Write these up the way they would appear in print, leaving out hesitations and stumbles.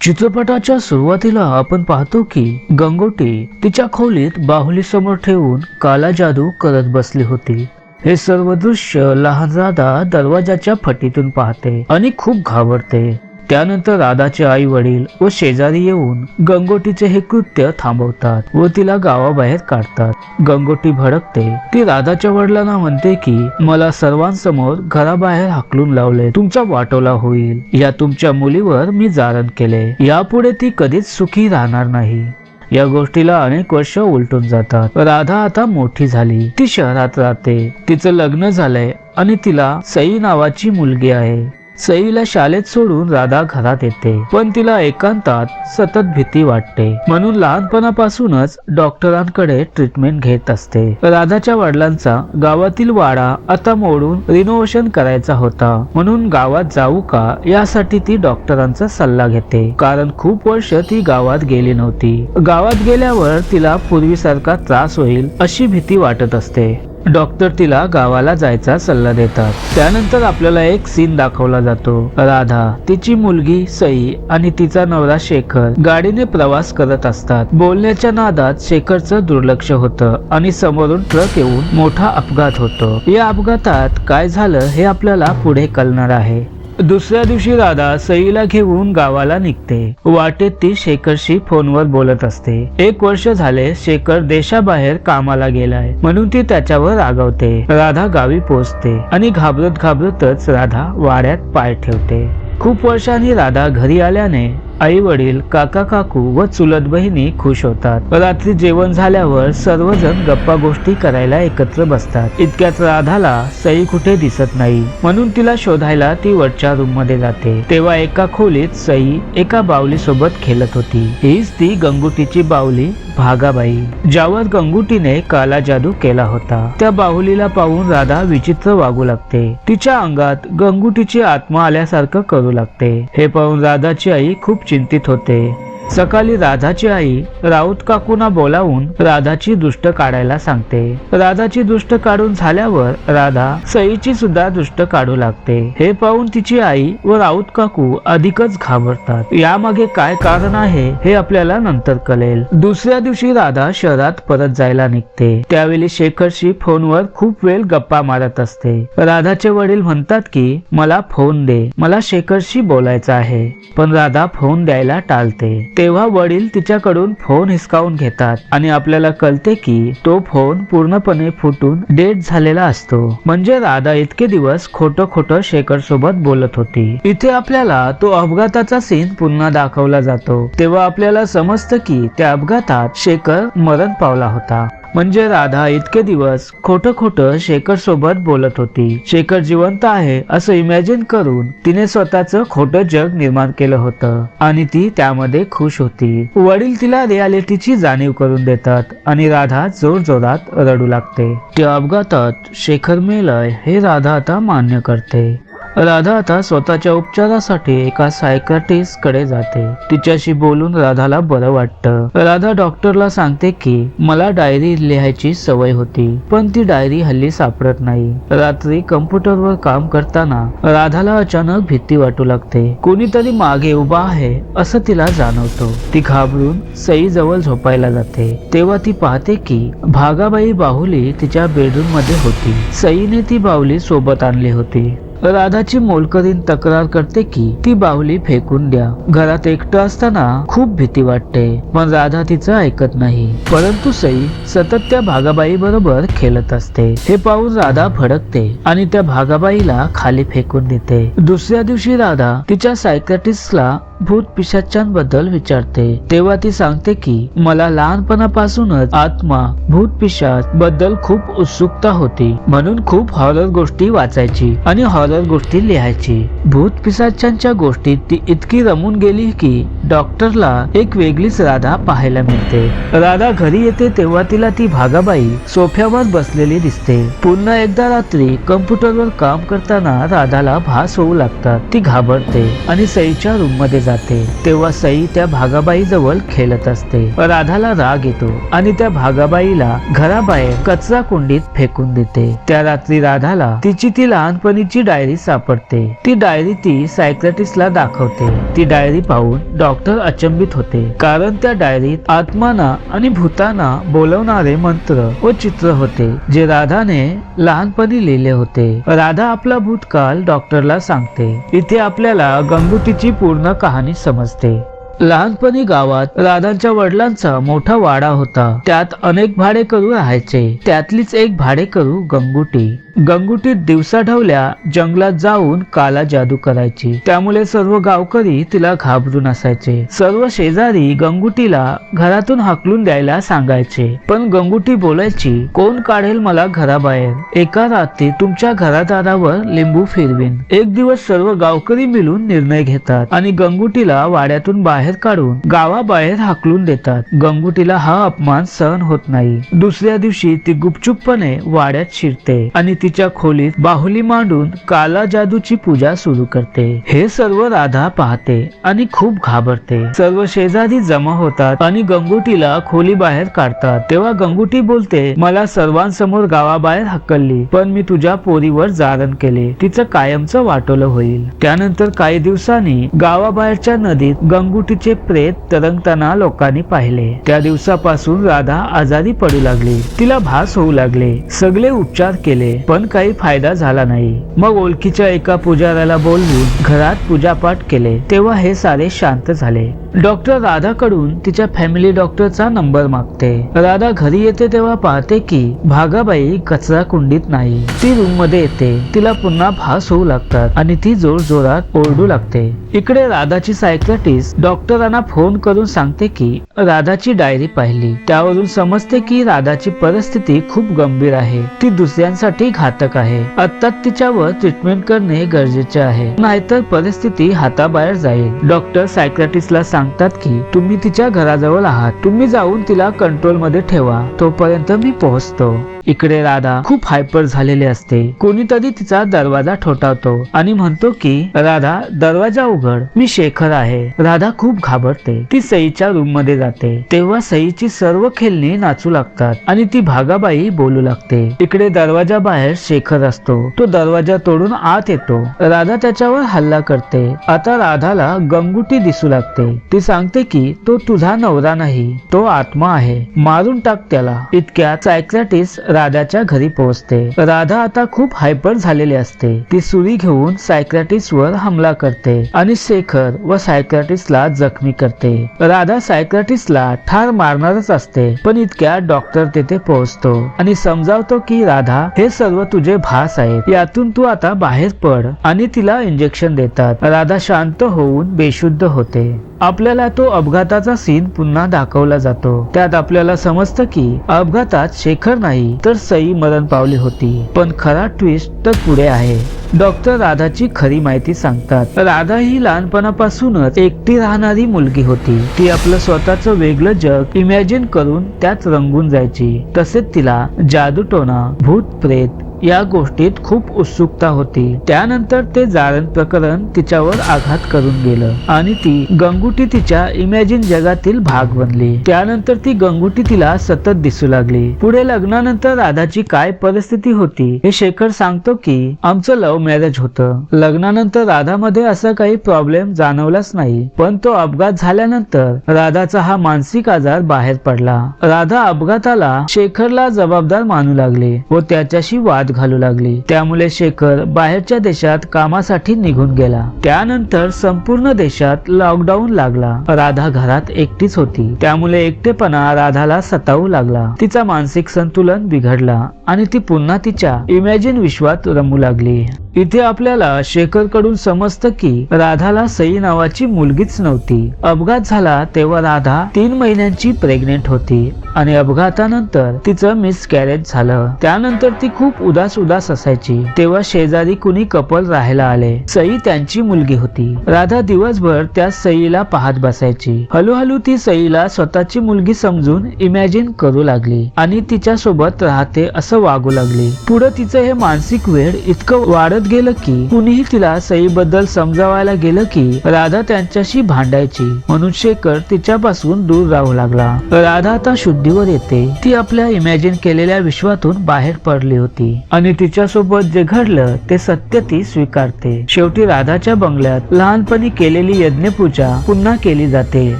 चित्रपटाच्या सुरुवातीला आपण पाहतो की गंगोटी तिच्या खोलीत बाहुली समोर ठेवून काला जादू करत बसली होती। हे सर्व दृश्य लहान राधा दरवाजाच्या फटीतून पाहते आणि खूप घाबरते। त्यानंतर राधाचे आई वडील व शेजारी येऊन गंगोटीचे हे कृत्य थांबवतात व तिला गावाबाहेर काढतात। गंगोटी भडकते। ती राधाच्या वडिलांना म्हणते की मला सर्वांसमोर घराबाहेर हाकलून लावले, तुमचा वाटोला होईल। या तुमच्या मुलीवर मी जारण केले, यापुढे ती कधीच सुखी राहणार नाही। या गोष्टीला अनेक वर्ष उलटून जातात। राधा आता मोठी झाली, ती शहरात राहते, तिचं लग्न झालंय आणि तिला सई नावाची मुलगी आहे। सईला शाळेत सोडून राधा घरात येते, पण तिला एकांतात सतत भीती वाटते, म्हणून लहानपणापासूनच डॉक्टरांकडे ट्रीटमेंट घेत असते। राधाच्या वडिलांचा गावातील वाडा आता मोडून रिनोव्हेशन करायचा होता, म्हणून गावात जाऊ का यासाठी ती डॉक्टरांचा सल्ला घेते, कारण खूप वर्ष ती गावात गेली नव्हती। गावात गेल्यावर तिला पूर्वीसारखा त्रास होईल अशी भीती वाटत असते। डॉक्टर तिला गावाला जायचा सल्ला देतात। त्यानंतर आपल्याला एक सीन दाखवला जातो। राधा, तिची मुलगी सई आणि तिचा नवरा शेखर गाडीने प्रवास करत असतात। बोलण्याच्या नादात शेखरचं दुर्लक्ष होतं आणि समोरून ट्रक येऊन मोठा अपघात होतो। या अपघातात काय झालं हे आपल्याला पुढे कळणार आहे। दुसऱ्या दिवशी राधा सईला घेऊन गावाला निघते। वाटेत ती शेखरशी फोनवर बोलत असते। 1 वर्ष झाले शेखर देशाबाहेर कामाला गेलाय, म्हणून ती त्याच्यावर रागावते। राधा गावी पोहोचते आणि घाबरतच राधा वाड्यात पाय ठेवते। खूप वर्षांनी राधा घरी आल्याने आई वडील, काका काकू व चुलत बहिणी खुश होतात। रात्री जेवण झाल्यावर सर्वजण गप्पा गोष्टी करायला एकत्र बसतात। इतक्यात राधाला सई कुठे दिसत नाही, म्हणून तिला शोधायला ती वरच्या रूम मध्ये जाते। तेव्हा एका खोलीत सई एका बाहुली सोबत खेळत होती। हीच ती गंगुटीची बाहुली भागाबाई, ज्यावर गंगुटीने काला जादू केला होता। त्या बाहुलीला पाहून राधा विचित्र वागू लागते। तिच्या अंगात गंगुटीची आत्मा आल्यासारखं करू लागते। हे पाहून राधाची आई खूप चिंतित होते। सकाळी राधाची आई राऊत काकूंना बोलावून राधाची दृष्ट काढायला सांगते। राधाची दृष्ट काढून झाल्यावर राधा सईची सुद्धा दृष्ट काढू लागते। हे पाहून तिची आई व राऊत काकू अधिकच घाबरतात। यामागे काय कारण आहे हे आपल्याला नंतर कळेल। दुसऱ्या दिवशी राधा शहरात परत जायला निघते। त्यावेळी शेखरशी फोनवर खूप वेळ गप्पा मारत असते। राधाचे वडील म्हणतात की मला फोन दे, मला शेखरशी बोलायचं आहे, पण राधा फोन द्यायला टाळते। तेव्हा वडील तिच्याकडून फोन हिसकावून घेतात आणि आपल्याला कळते की तो फोन पूर्णपणे फुटून डेड झालेला असतो। म्हणजे राधा इतके दिवस खोटं शेखर सोबत बोलत होती। इथे आपल्याला तो अपघाताचा सीन पुन्हा दाखवला जातो। तेव्हा आपल्याला समजतं की त्या अपघातात शेखर मरण पावला होता। म्हणजे राधा इतके दिवस खोटं शेखर सोबत बोलत होती। शेखर जिवंत आहे असं इमॅजिन करून तिने स्वतःचं खोटं जग निर्माण केलं होतं आणि ती त्यामध्ये खुश होती। वडील तिला रियालिटीची जाणीव करून देतात आणि राधा जोरजोरात रडू लागते। त्या अपघातात शेखर मेलाय हे राधा आता मान्य करते। राधा आता स्वतःच्या उपचारासाठी एका सायकायट्रिस्ट कडे जाते। तिच्याशी बोलून राधाला बरं वाटतं। राधा डॉक्टरला सांगते की मला डायरी लिहायची सवय होती, पण ती डायरी हल्ली सापडत नाही। रात्री कम्प्युटरवर काम करताना राधाला अचानक भीती वाटू लागते। कोणीतरी मागे उभा आहे असं तिला जाणवतो। ती घाबरून सई जवळ झोपायला जाते। तेव्हा ती पाहते की भागाबाई बाहुली तिच्या बेडरूम मध्ये होती। सईने ती बाहुली सोबत आणली होती। राधाची मोलकरीण तक्रार करते की ती बाहुली फेकून द्या। घरात एकटं असताना खूप भीती वाटते, पण राधा तिचं ऐकत नाही। परंतु सई सतत त्या भागाबाई बरोबर खेळत असते। हे पाहून राधा भडकते आणि त्या भागाबाईला खाली फेकून देते। दुसऱ्या दिवशी राधा तिच्या सायकायट्रिस्टला भूत पिशाचांबद्दल विचारते। तेव्हा ती सांगते की मला लहानपणापासूनच आत्मा, भूत पिशाच बद्दल खूप उत्सुकता होती, म्हणून खूप हॉरर गोष्टी वाचायची आणि हॉरर गोष्टी लिहायची। भूत पिशाचांच्या गोष्टीत ती इतकी रमून गेली की डॉक्टरला एक वेगळीच राधा पाहायला मिळते। राधा घरी येते तेव्हा तिला ती भागाबाई सोफ्यावर बसलेली दिसते। पुन्हा एकदा रात्री कम्प्युटरवर काम करताना राधाला भास होऊ लागतात। ती घाबरते आणि सईच्या रूम मध्ये जाते तेव्हा सई त्या भागाबाई जवळ खेळत असते. राधाला राग येतो आणि त्या भागाबाईला घराबाहेर कचरा कुंडीत फेकून देते. त्या रात्री राधाला तिची ती लहानपणीची डायरी सापडते. ती डायरी ती सायकियाट्रिस्टला दाखवते. ती डायरी पाहून डॉक्टर अचंबित होते, कारण त्या डायरीत आत्माना आणि भूताना बोलवणारे मंत्र व चित्र होते जे राधाने लहानपणी लिहिले होते. राधा आपला भूतकाळ डॉक्टरला सांगते. इथे आपल्याला गंगूटीची पूर्ण कहाणी समजते. लहानपणी गावात राधांच्या वडिलांचा मोठा वाडा होता. त्यात अनेक भाडेकरू राहायचे. त्यातलीच एक भाडेकरू गंगूटी. गंगूटी दिवसा ढवल्या जंगलात जाऊन काला जादू करायची. त्यामुळे सर्व गावकरी तिला घाबरून असायचे. सर्व शेजारी गंगूटीला घरातून हाकलून द्यायला सांगायचे, पण गंगूटी बोलायची, कोण काढेल मला घराबाहेर? एका रात्री तुमच्या घरादारावर लिंबू फिरवीन. एक दिवस सर्व गावकरी मिळून निर्णय घेतात आणि गंगूटीला वाड्यातून बाहेर काढून गावाबाहेर हाकलून देतात. गंगूटीला हा अपमान सहन होत नाही. दुसऱ्या दिवशी ती गुपचूपपणे वाड्यात शिरते आणि तिच्या खोलीत बाहुली मांडून काला जादूची पूजा सुरू करते. हे सर्व राधा पाहते आणि खूप घाबरते. सर्व शेजारी जमा होतात आणि गंगूटीला खोली बाहेर काढतात. तेव्हा गंगूटी बोलते, मला सर्वांसमोर गावाबाहेर हकलली, पण मी तुझ्या पोरीवर जारण केले. तिचं कायमचं वाटोलं होईल. त्यानंतर काही दिवसांनी गावाबाहेरच्या नदीत गंगूटीचे प्रेत तरंगताना लोकांनी पाहिले. त्या दिवसापासून राधा आजारी पडू लागली. तिला भास होऊ लागले. सगळे उपचार केले, पण काही फायदा झाला नाही. मग ओळखीच्या एका पुजाऱ्याला बोलवून घरात पूजापाठ केले. तेव्हा हे सारे शांत झाले. डॉक्टर राधाकडून तिच्या फॅमिली डॉक्टरचा नंबर मागते. राधा घरी येते तेव्हा पाहते की भागाबाई कचरा कुंडीत नाही. ती रूम मध्ये येते. तिला पुन्हा भास होऊ लागतात आणि ती जोर जोरात ओरडू लागते. इकडे राधाची सायकियाट्रिस्ट डॉक्टरांना फोन करून सांगते की राधाची डायरी पाहिली. त्यावरून समजते की राधाची परिस्थिती खूप गंभीर आहे. ती दुसऱ्यांसाठी घातक आहे. आता तिच्यावर ट्रीटमेंट करणे गरजेचे आहे, नाहीतर परिस्थिती हाताबाहेर जाईल. डॉक्टर सायकियाट्रिस्टला सांगतात की तुम्ही तिच्या घराजवळ आहात. तुम्ही जाऊन तिला कंट्रोल मध्ये ठेवा, तोपर्यंत मी पोहोचतो. इकडे राधा खूप हायपर झालेली असते. कोणीतरी तिचा दरवाजा ठोठावतो आणि म्हणतो की राधा दरवाजा उघड, मी शेखर आहे. राधा खूप घाबरते. ती सईच्या रूम मध्ये जाते. तेव्हा सईची सर्व खेळणी नाचू लागतात आणि ती भागाबाई बोलू लागते. इकडे दरवाजा बाहेर शेखर असतो. तो दरवाजा तोडून आत येतो. राधा त्याच्यावर हल्ला करते. आता राधाला गंगूटी दिसू लागते. ती सांगते की तो तुझा नवरा नाही, तो आत्मा आहे, मारून टाक त्याला. इतक्यात सायकियाट्रिस्ट राधाच्या घरी पोहोचते. राधा आता खूप हायपर झालेली असते. ती सुरी घेऊन सायकियाट्रिस्ट वर हमला करते आणि शेखर व सायकियाट्रिस्टला जखमी करते. राधा सायकियाट्रिस्टला ठार मारणारच असते, पण इतक्यात डॉक्टर तेथे पोहोचतो आणि समजावतो की राधा हे सर्व तुझे भास आहेत. यातून तू आता बाहेर पड आणि तिला इंजेक्शन देतात. राधा शांत होऊन बेशुद्ध होते. आपल्याला तो अपघाताचा सीन पुन्हा दाखवला जातो. त्यात आपल्याला समजतं की अपघातात शेखर नाही तर सई मरण पावली होती. पण खरा ट्विस्ट तर पुढे आहे. डॉक्टर राधाची खरी माहिती सांगतात. राधा ही लहानपणापासूनच एकटी राहणारी मुलगी होती. ती आपलं स्वतःचं वेगळं जग इमॅजिन करून त्यात रंगून जायची. तसेच तिला जादूटोणा, भूत प्रेत या गोष्टीत खूप उत्सुकता होती. त्यानंतर ते जारण प्रकरण तिच्यावर आघात करून गेलं आणि ती गंगूटी तिच्या इमॅजिन जगातील भाग बनली. त्यानंतर ती गंगूटी तिला सतत दिसू लागली. पुढे लग्नानंतर राधाची काय परिस्थिती होती हे शेखर सांगतो की आमचं लव्ह मॅरेज होतं. लग्नानंतर राधामध्ये असा काही प्रॉब्लेम जाणवलाच नाही, पण तो अपघात झाल्यानंतर राधाचा हा मानसिक आजार बाहेर पडला. राधा अपघाताला शेखरला जबाबदार मानू लागली व त्याच्याशी वाद घालू लागली. त्यामुळे शेखर बाहेरच्या देशात कामासाठी निघून गेला. त्यानंतर संपूर्ण देशात लॉकडाऊन लागला. राधा घरात एकटीच होती. त्यामुळे एकटेपणा राधाला सतावू लागला. तिचा मानसिक संतुलन बिघडला आणि ती पुन्हा तिच्या इमॅजिन विश्वात रमू लागली. इथे आपल्याला शेखर कडून समजतं की राधाला सई नावाची मुलगीच नव्हती. अपघात झाला तेव्हा राधा 3 महिन्यांची प्रेग्नेंट होती आणि अपघातानंतर तिचं मिसकॅरेज झालं. त्यानंतर ती खूप उदास असायची. तेव्हा शेजारी कुणी कपल राहायला आले. सई त्यांची मुलगी होती. राधा दिवसभर त्या सईला पाहत बसायची. हळूहळू ती सईला स्वतःची मुलगी समजून इमॅजिन करू लागली आणि तिच्या सोबत राहते असं तसं वागू लागली. पुढे तिचं हे मानसिक वेड इतकं वाढत गेलं की कुणीही तिला सईबद्दल समजावायला गेलं की राधा त्यांच्याशी भांडायची, म्हणून शेखर तिच्यापासून दूर राहू लागला. राधा आता शुद्धीवर येते. ती आपल्या इमॅजिन केलेल्या विश्वातून बाहेर पडली होती आणि तिच्यासोबत जे घडलं ते सत्य ती स्वीकारते. शेवटी राधाच्या बंगल्यात लहानपणी केलेली यज्ञपूजा पुन्हा केली जाते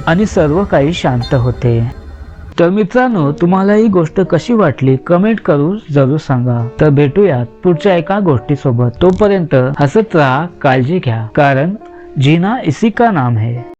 आणि सर्व काही शांत होते. तर मित्रांनो, तुम्हाला ही गोष्ट कशी वाटली कमेंट करून जरूर सांगा. तर भेटूयात पुढच्या एका गोष्टीसोबत. तोपर्यंत हसत राहा, काळजी घ्या, कारण जीना इसी का नाम है.